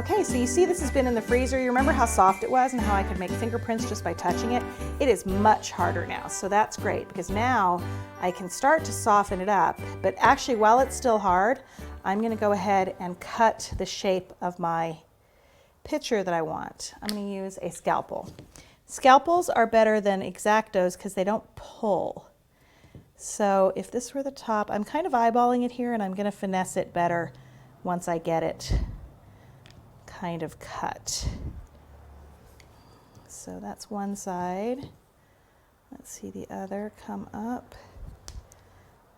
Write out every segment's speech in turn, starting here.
Okay, so you see this has been in the freezer. You remember how soft it was and how I could make fingerprints just by touching it? It is much harder now, so that's great because now I can start to soften it up. But actually, while it's still hard, I'm gonna go ahead and cut the shape of my picture that I want. I'm gonna use a scalpel. Scalpels are better than X-Actos because they don't pull. So if this were the top, I'm kind of eyeballing it here and I'm gonna finesse it better once I get it kind of cut. So that's one side. Let's see the other come up.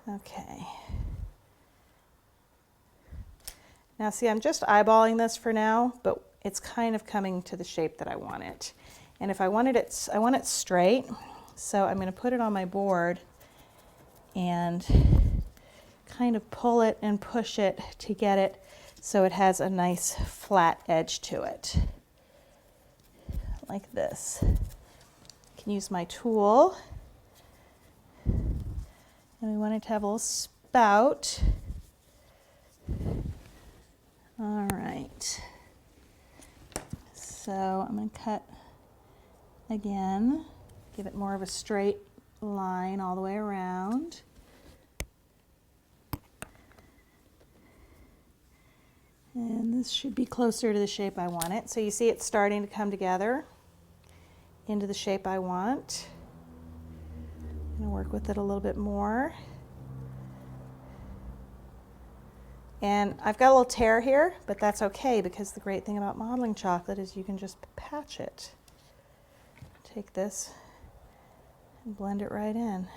Okay. Now see, I'm just eyeballing this for now, but it's kind of coming to the shape that I want it. And if I wanted it, I want it straight. So I'm going to put it on my board and kind of pull it and push it to get it so it has a nice flat edge to it, like this. I can use my tool, and we want it to have a little spout. All right, so I'm going to cut again, give it more of a straight line all the way around. And this should be closer to the shape I want it. So you see it's starting to come together into the shape I want. I'm going to work with it a little bit more. And I've got a little tear here, but that's okay because the great thing about modeling chocolate is you can just patch it. Take this and blend it right in.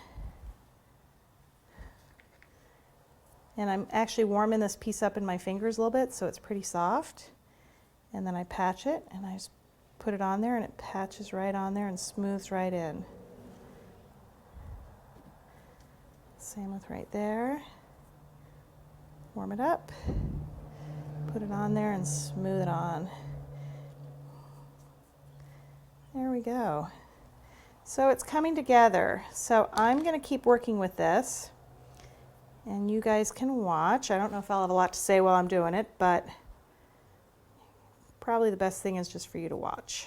And I'm actually warming this piece up in my fingers a little bit so it's pretty soft. And then I patch it and I just put it on there and it patches right on there and smooths right in. Same with right there. Warm it up, put it on there and smooth it on. There we go. So it's coming together. So I'm going to keep working with this. And you guys can watch. I don't know if I'll have a lot to say while I'm doing it, but probably the best thing is just for you to watch.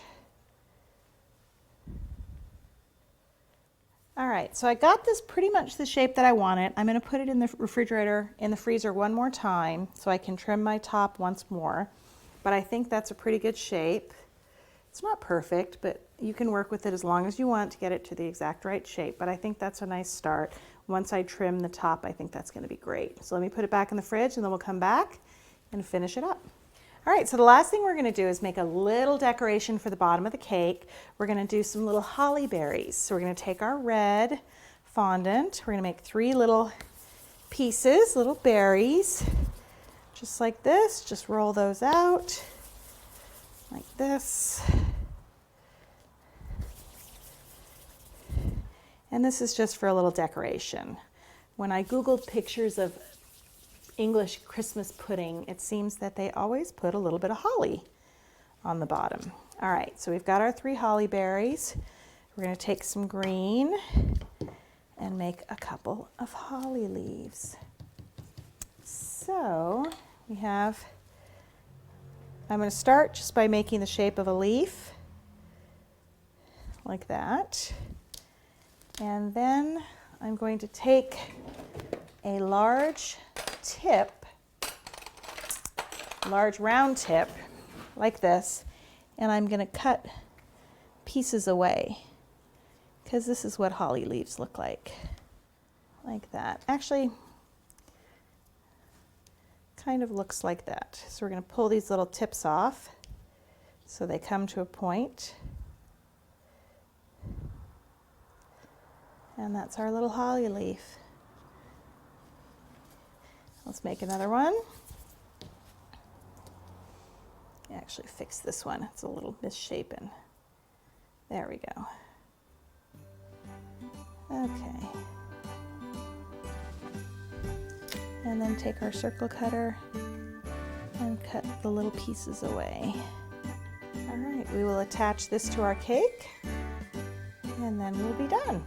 All right, so I got this pretty much the shape that I wanted. I'm going to put it in the refrigerator, in the freezer one more time so I can trim my top once more. But I think that's a pretty good shape. It's not perfect, but you can work with it as long as you want to get it to the exact right shape. But I think that's a nice start. Once I trim the top, I think that's going to be great. So let me put it back in the fridge and then we'll come back and finish it up. All right, so the last thing we're going to do is make a little decoration for the bottom of the cake. We're going to do some little holly berries. So we're going to take our red fondant. We're going to make 3 little pieces, little berries, just like this. Just roll those out like this. And this is just for a little decoration. When I Googled pictures of English Christmas pudding, it seems that they always put a little bit of holly on the bottom. All right, so we've got our 3 holly berries. We're going to take some green and make a couple of holly leaves. So we have, I'm going to start just by making the shape of a leaf, like that. And then I'm going to take a large round tip, like this, and I'm going to cut pieces away, because this is what holly leaves look like that. Actually, kind of looks like that. So we're going to pull these little tips off so they come to a point. And that's our little holly leaf. Let's make another one. Actually fix this one. It's a little misshapen. There we go. Okay. And then take our circle cutter and cut the little pieces away. All right, we will attach this to our cake and then we'll be done.